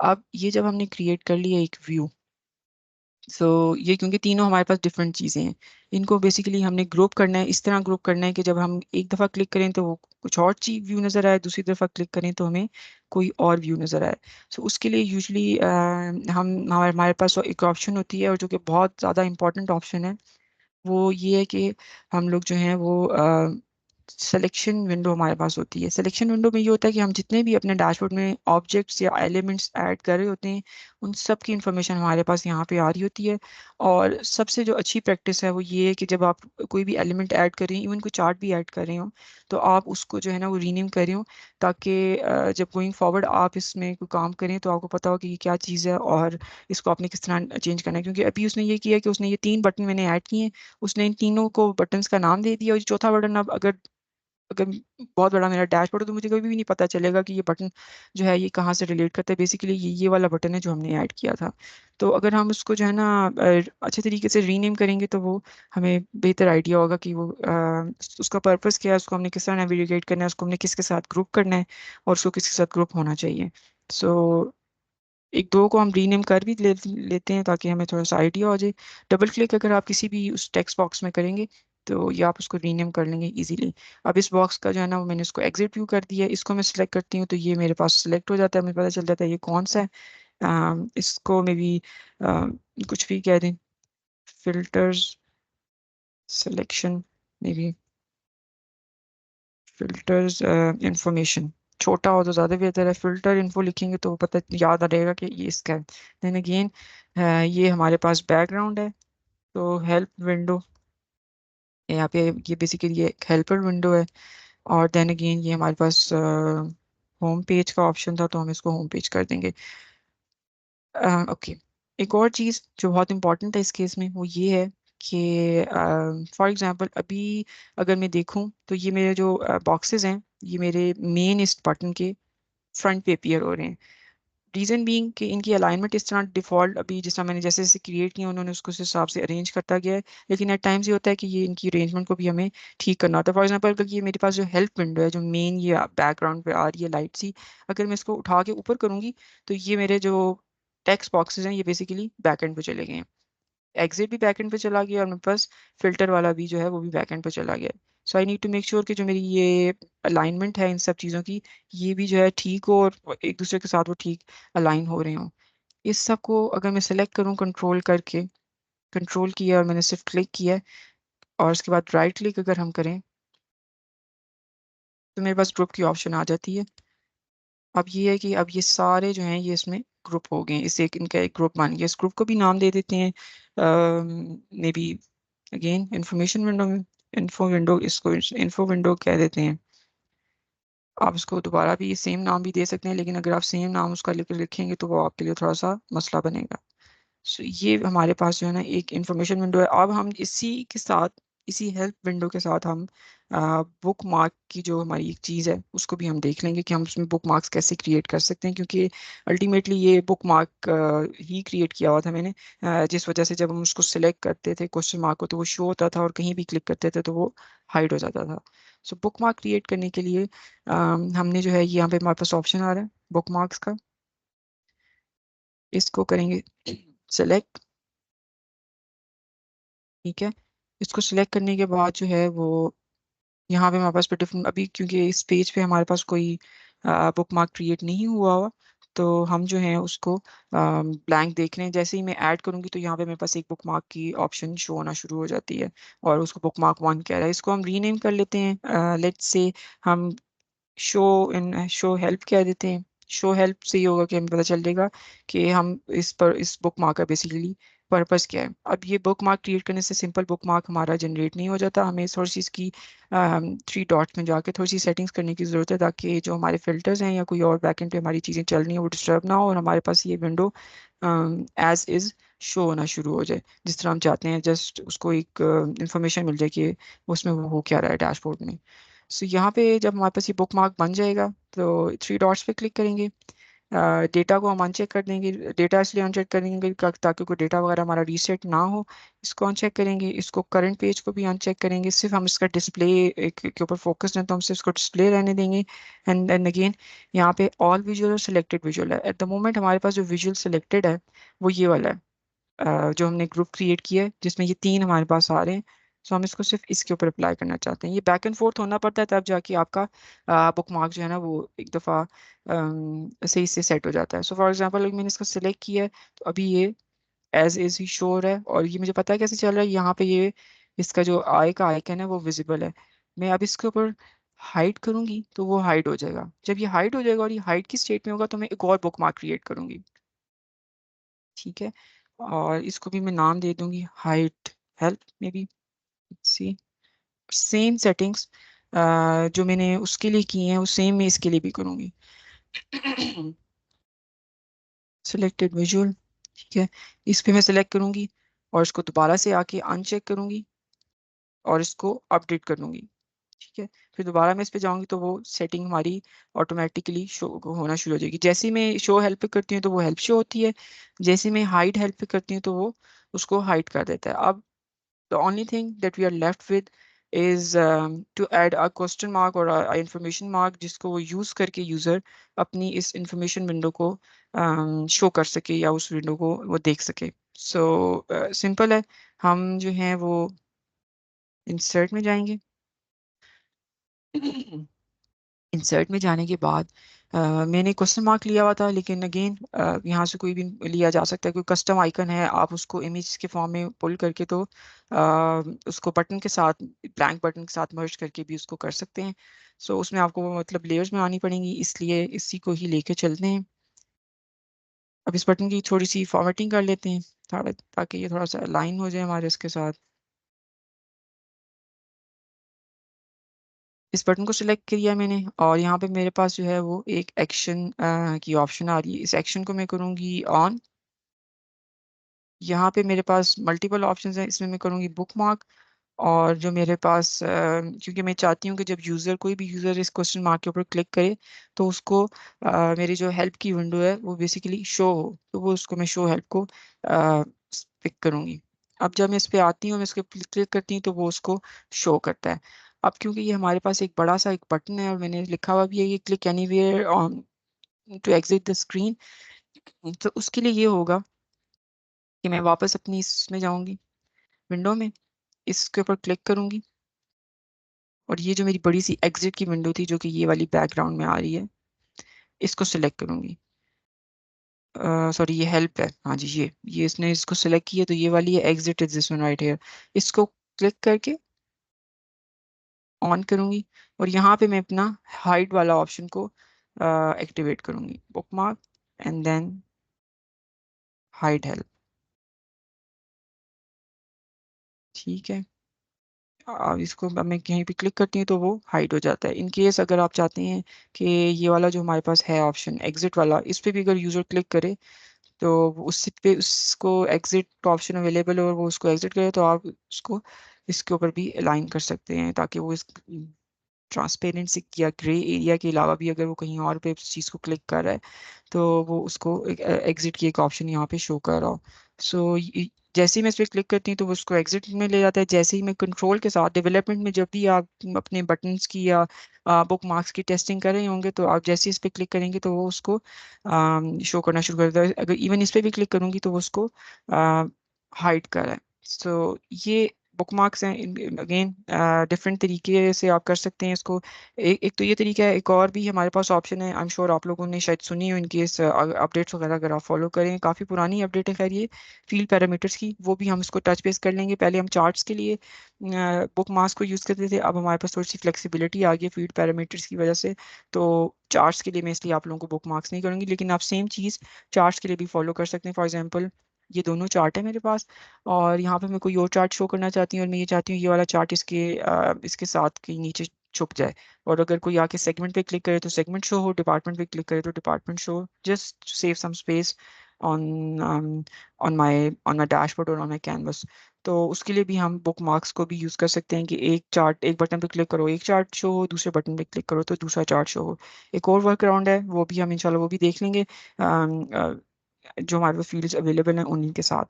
अब ये जब हमने क्रिएट कर लिया एक व्यू, सो ये क्योंकि तीनों हमारे पास डिफरेंट चीज़ें हैं, इनको बेसिकली हमने ग्रुप करना है। इस तरह ग्रुप करना है कि जब हम एक दफ़ा क्लिक करें तो वो कुछ और चीज व्यू नज़र आए, दूसरी दफ़ा क्लिक करें तो हमें कोई और व्यू नज़र आए। सो उसके लिए यूजली हम हमारे पास एक ऑप्शन होती है, और जो कि बहुत ज़्यादा इंपॉर्टेंट ऑप्शन है, वो ये है कि हम लोग जो हैं वो सिलेक्शन विंडो हमारे पास होती है। सिलेक्शन विंडो में ये होता है कि हम जितने भी अपने डैशबोर्ड में ऑब्जेक्ट्स या एलिमेंट्स ऐड कर रहे होते हैं, उन सब की इंफॉर्मेशन हमारे पास यहाँ पे आ रही होती है। और सबसे जो अच्छी प्रैक्टिस है वो ये है कि जब आप कोई भी एलिमेंट ऐड कर रहे हैं, इवन कोई चार्ट भी ऐड कर रहे हो, तो आप उसको जो है ना वो रीनेम कर रहे हो, ताकि जब गोइंग फॉरवर्ड आप इसमें कोई काम करें तो आपको पता हो कि ये क्या चीज़ है और इसको आपने किस तरह चेंज करना है। क्योंकि अभी उसने ये किया कि उसने ये 3 बटन मैंने ऐड किए हैं, उसने इन तीनों को बटन्स का नाम दे दिया, और चौथा बटन अब अगर अगर बहुत बड़ा मेरा डैशबोर्ड है तो मुझे कभी भी नहीं पता चलेगा कि ये बटन जो है ये कहाँ से रिलेट करता है। बेसिकली ये वाला बटन है जो हमने ऐड किया था। तो अगर हम उसको जो है ना अच्छे तरीके से रीनेम करेंगे तो वो हमें बेहतर आइडिया होगा कि वो उसका पर्पस क्या है, उसको हमने किस तरह नेविगेट करना है, उसको हमने किसके साथ ग्रुप करना है, और उसको किसके साथ ग्रुप होना चाहिए। सो एक दो को हम रीनेम कर भी लेते हैं ताकि हमें थोड़ा सा आइडिया हो जाए। डबल क्लिक अगर आप किसी भी उस टेक्स्ट बॉक्स में करेंगे तो ये आप उसको रीनेम कर लेंगे इजीली। अब इस बॉक्स का जो है ना वो मैंने इसको एग्जिट व्यू कर दिया है, इसको मैं सिलेक्ट करती हूँ तो ये मेरे पास सिलेक्ट हो जाता है, मुझे पता चल जाता है ये कौन सा है। इसको मे बी कुछ भी कह दें, filters selection, may be filters information. छोटा हो तो ज़्यादा बेहतर है, फिल्टर इन्फो लिखेंगे तो पता याद आ रहेगा कि ये इसका है। देन अगेन ये हमारे पास बैकग्राउंड है, तो हेल्प विंडो यहाँ पे, ये बेसिकली ये एक हेल्पर विंडो है। और देन अगेन ये हमारे पास होम पेज का ऑप्शन था, तो हम इसको होम पेज कर देंगे। ओके, एक और चीज़ जो बहुत इंपॉर्टेंट है इस केस में वो ये है कि फॉर एग्जांपल अभी अगर मैं देखूं तो ये मेरे जो बॉक्सेस हैं ये मेरे मेन इस बटन के फ्रंट पे अपीयर हो रहे हैं। रीजन बीइंग कि इनकी अलाइनमेंट इस तरह डिफॉल्ट अभी जिस तरह मैंने जैसे जैसे क्रिएट किया उन्होंने उसको उस हिसाब से अरेंज करता गया है, लेकिन एट टाइम्स ये होता है कि ये इनकी अरेंजमेंट को भी हमें ठीक करना होता है। फॉर एग्जांपल अगर ये मेरे पास जो हेल्प विंडो है जो मेन ये बैकग्राउंड पे आ रही है लाइट सी, अगर मैं इसको उठा के ऊपर करूंगी तो ये मेरे जो टेक्स्ट बॉक्सेस हैं ये बेसिकली बैकएंड पे चले गए हैं। एग्जिट भी बैकएंड पे चला गया और मेरे पास फिल्टर वाला भी जो है वो भी बैकएंड पे चला गया। So I need to make sure कि जो मेरी ये अलाइनमेंट है इन सब चीज़ों की, ये भी जो है ठीक हो और एक दूसरे के साथ वो ठीक अलाइन हो रहे हो। इस सब को अगर मैं सेलेक्ट करूं कंट्रोल करके, कंट्रोल किया और मैंने सिर्फ क्लिक किया है, और उसके बाद राइट क्लिक अगर हम करें तो मेरे पास ग्रुप की ऑप्शन आ जाती है। अब ये है कि अब ये सारे जो हैं ये इसमें ग्रुप हो गए हैं, इसे एक इनका एक ग्रुप मान गया। इस ग्रुप को भी नाम दे देते हैं may be again information window में, इन्फो विंडो, इसको इन्फो विंडो कह देते हैं। आप इसको दोबारा भी सेम नाम भी दे सकते हैं, लेकिन अगर आप सेम नाम उसका लिखेंगे तो वो आपके लिए थोड़ा सा मसला बनेगा। सो ये हमारे पास जो है ना एक इंफॉर्मेशन विंडो है। अब हम इसी के साथ, इसी हेल्प विंडो के साथ हम बुक मार्क की जो हमारी एक चीज़ है उसको भी हम देख लेंगे कि हम उसमें बुक मार्क्स कैसे क्रिएट कर सकते हैं, क्योंकि अल्टीमेटली ये बुक मार्क ही क्रिएट किया हुआ था मैंने, जिस वजह से जब हम उसको सिलेक्ट करते थे क्वेश्चन मार्क को तो वो शो होता था, और कहीं भी क्लिक करते थे तो वो हाइड हो जाता था। सो बुक मार्क क्रिएट करने के लिए हमने जो है यहाँ पे हमारे पास ऑप्शन आ रहा है बुक मार्क्स का, इसको करेंगे सेलेक्ट। ठीक है, इसको सिलेक्ट करने के बाद जो है वो यहाँ पे हमारे पास डिफरेंट, अभी क्योंकि इस पेज पे हमारे पास कोई बुक मार्क क्रिएट नहीं हुआ हुआ, तो हम जो है उसको ब्लैंक देख रहे हैं। जैसे ही मैं ऐड करूंगी तो यहाँ पे मेरे पास एक बुक मार्क की ऑप्शन शो होना शुरू हो जाती है, और उसको बुक मार्क 1 कह रहा है। इसको हम रीनेम कर लेते हैं, लेट्स से हम शो इन शो हेल्प कह देते हैं। शो हेल्प से ये होगा कि हमें पता चल जाएगा कि हम इस पर इस बुक मार्क का बेसिकली पर्पस क्या है। अब ये बुक मार्क क्रिएट करने से सिंपल बुक मार्क हमारा जनरेट नहीं हो जाता, हमें थोड़ी सी इसकी 3 डॉट्स में जाके थोड़ी सी सेटिंग्स करने की ज़रूरत है, ताकि जो हमारे फिल्टर्स हैं या कोई और बैकएंड पे हमारी चीज़ें चल रही हैं वो डिस्टर्ब ना हो, और हमारे पास ये विंडो एज इज़ शो होना शुरू हो जाए जिस तरह हम चाहते हैं। जस्ट उसको एक इंफॉर्मेशन मिल जाए कि उसमें वो हो क्या रहा है डैशबोर्ड में। सो यहाँ पे जब हमारे पास ये बुक मार्क बन जाएगा तो 3 डॉट्स पे क्लिक करेंगे, डेटा को हम अनचेक कर देंगे। डेटा इसलिए अनचेक करेंगे ताकि कोई डेटा वगैरह हमारा रीसेट ना हो। इसको अनचेक करेंगे। इसको करंट पेज को भी अनचेक करेंगे। सिर्फ हम इसका डिस्प्ले के ऊपर फोकस हैं तो हम सिर्फ इसको डिस्प्ले रहने देंगे। एंड देन अगेन यहाँ पे ऑल विजुअल और सिलेक्टेड विजुअल है। एट द मोमेंट हमारे पास जो विजुअल सिलेक्टेड है वो ये वाला है, जो हमने ग्रुप क्रिएट किया है जिसमें ये तीन हमारे पास आ रहे हैं। सो हम इसको सिर्फ इसके ऊपर अप्लाई करना चाहते हैं। ये बैक एंड फोर्थ होना पड़ता है तब जाके आपका बुक मार्क जो है ना वो एक दफ़ा सही से सेट हो जाता है। सो फॉर एग्जांपल मैंने इसको सिलेक्ट किया है तो अभी ये एज इज ही शोर है और ये मुझे पता है कैसे चल रहा है। यहाँ पे ये इसका जो आई का आइकन है वो विजिबल है। मैं अब इसके ऊपर हाइड करूंगी तो वो हाइड हो जाएगा। जब ये हाइड हो जाएगा और ये हाइड की स्टेट में होगा तो मैं एक और बुक मार्क क्रिएट करूंगी। ठीक है, और इसको भी मैं नाम दे दूंगी हाइट हेल्प मे बी। सी सेम सेटिंग्स जो मैंने उसके लिए की हैं वो सेम मैं इसके लिए भी करूंगी। सिलेक्टेड विजुअल, ठीक है, इस पे मैं सिलेक्ट करूंगी और इसको दोबारा से आके अनचेक करूंगी और इसको अपडेट कर दूंगी। ठीक है, फिर दोबारा मैं इस पे जाऊंगी तो वो सेटिंग हमारी ऑटोमेटिकली शो होना शुरू हो जाएगी। जैसे ही मैं शो हेल्प पे करती हूँ तो वो हेल्प शो होती है। जैसे मैं हाइड हेल्प पे करती हूँ तो वो उसको हाइड कर देता है। अब the only thing that we are left with is to add a question mark और a information mark जिसको वो यूज़ करके यूज़र अपनी इस information विंडो को शो कर सके या उस विंडो को वो देख सके। सो सिंपल है। हम जो हैं वो इंसर्ट में जाएंगे। इंसर्ट में जाने के बाद मैंने क्वेश्चन मार्क लिया हुआ था लेकिन अगेन यहाँ से कोई भी लिया जा सकता है। कोई कस्टम आइकन है आप उसको इमेज के फॉर्म में पुल करके तो उसको बटन के साथ ब्लैंक बटन के साथ मर्ज करके भी उसको कर सकते हैं। सो उसमें आपको मतलब लेयर्स में आनी पड़ेंगी इसलिए इसी को ही लेके चलते हैं। अब इस बटन की थोड़ी सी फॉर्मेटिंग कर लेते हैं थोड़ा ताकि ये थोड़ा सा अलाइन हो जाए हमारे इसके साथ। इस बटन को सिलेक्ट किया मैंने और यहाँ पे मेरे पास जो है वो एक एक्शन की ऑप्शन आ रही है। इस एक्शन को मैं करूँगी ऑन। यहाँ पे मेरे पास मल्टीपल ऑप्शंस हैं। इसमें मैं करूँगी बुक मार्क और जो मेरे पास क्योंकि मैं चाहती हूँ कि जब यूज़र कोई भी यूज़र इस क्वेश्चन मार्क के ऊपर क्लिक करे तो उसको मेरी जो हेल्प की विंडो है वो बेसिकली शो हो तो वो उसको मैं शो हेल्प को पिक करूँगी। अब जब मैं इस पे आती हूँ मैं इसके क्लिक करती हूँ तो वो उसको शो करता है। अब क्योंकि ये हमारे पास एक बड़ा सा एक बटन है और मैंने लिखा हुआ भी है ये click anywhere on to exit the screen. तो उसके लिए ये होगा कि मैं वापस अपनी इसमें जाऊंगी विंडो में इसके ऊपर क्लिक करूंगी और ये जो मेरी बड़ी सी एग्जिट की विंडो थी जो कि ये वाली बैकग्राउंड में आ रही है इसको सिलेक्ट करूंगी। सॉरी ये हेल्प है, हाँ जी ये इसने इसको सिलेक्ट किया तो ये वाली है exit is this one right here. इसको क्लिक करके ऑन करूंगी और यहाँ पे मैं अपना हाइड वाला ऑप्शन को एक्टिवेट करूंगी bookmark and then hide help. ठीक है, इसको अब मैं कहीं भी क्लिक करती हूँ तो वो हाइड हो जाता है। इन केस अगर आप चाहते हैं कि ये वाला जो हमारे पास है ऑप्शन एग्जिट वाला इस पे भी अगर यूज़र क्लिक करे तो वो उस पे उसको एग्जिट ऑप्शन अवेलेबल है और वो उसको एग्जिट करे तो आप उसको इसके ऊपर भी अलाइन कर सकते हैं ताकि वो इस ट्रांसपेरेंसी या ग्रे एरिया के अलावा भी अगर वो कहीं और पे उस चीज़ को क्लिक कर रहा है तो वो उसको एग्जिट की एक ऑप्शन यहाँ पे शो कर रहा हो। सो जैसे ही मैं इस पर क्लिक करती हूँ तो वो उसको एग्जिट में ले जाता है। जैसे ही मैं कंट्रोल के साथ डेवलपमेंट में जब भी आप अपने बटन्स की या बुक मार्क्स की टेस्टिंग कर रहे होंगे तो आप जैसे ही इस पर क्लिक करेंगे तो वो उसको शो करना शुरू कर देता है। अगर इवन इस पर भी क्लिक करूंगी तो वो उसको हाइड कर रहा है। सो ये बुक मार्क्स हैं। अगेन डिफरेंट तरीके से आप कर सकते हैं इसको। एक तो ये तरीका है, एक और भी हमारे पास ऑप्शन है। आई एम श्योर आप लोगों ने शायद सुनी हो इनकी अपडेट्स वगैरह अगर आप फॉलो करें। काफ़ी पुरानी अपडेट है खैर ये फील्ड पैरामीटर्स की, वो भी हम इसको टच बेस कर लेंगे। पहले हम चार्ट्स के लिए बुक मार्क्स को यूज़ करते थे, अब हमारे पास थोड़ी सी फ्लेक्सिबिलिटी आ गई फील्ड पैरामीटर्स की वजह से। तो चार्ट्स के लिए मैं इसलिए आप लोगों को बुक मार्क्स नहीं करूँगी लेकिन आप सेम चीज़ चार्ट्स के लिए भी फॉलो कर सकते हैं। फॉर एग्जाम्पल ये दोनों चार्ट है मेरे पास और यहाँ पे मैं कोई और चार्ट शो करना चाहती हूँ और मैं ये चाहती हूँ ये वाला चार्ट इसके साथ कहीं नीचे छुप जाए। और अगर कोई आके सेगमेंट पे क्लिक करे तो सेगमेंट शो हो, डिपार्टमेंट पे क्लिक करे तो department show, just save some space on on my dashboard और ऑन माय कैनवस। तो उसके लिए भी हम बुक मार्क्स को भी यूज़ कर सकते हैं कि एक चार्ट, एक बटन पे क्लिक करो एक चार्ट शो हो, दूसरे बटन पे क्लिक करो तो दूसरा चार्ट शो हो। एक और वर्क अराउंड है, वो भी हम इंशाल्लाह वो भी देख लेंगे जो हमारे पास फील्ड्स अवेलेबल हैं उन्हीं के साथ।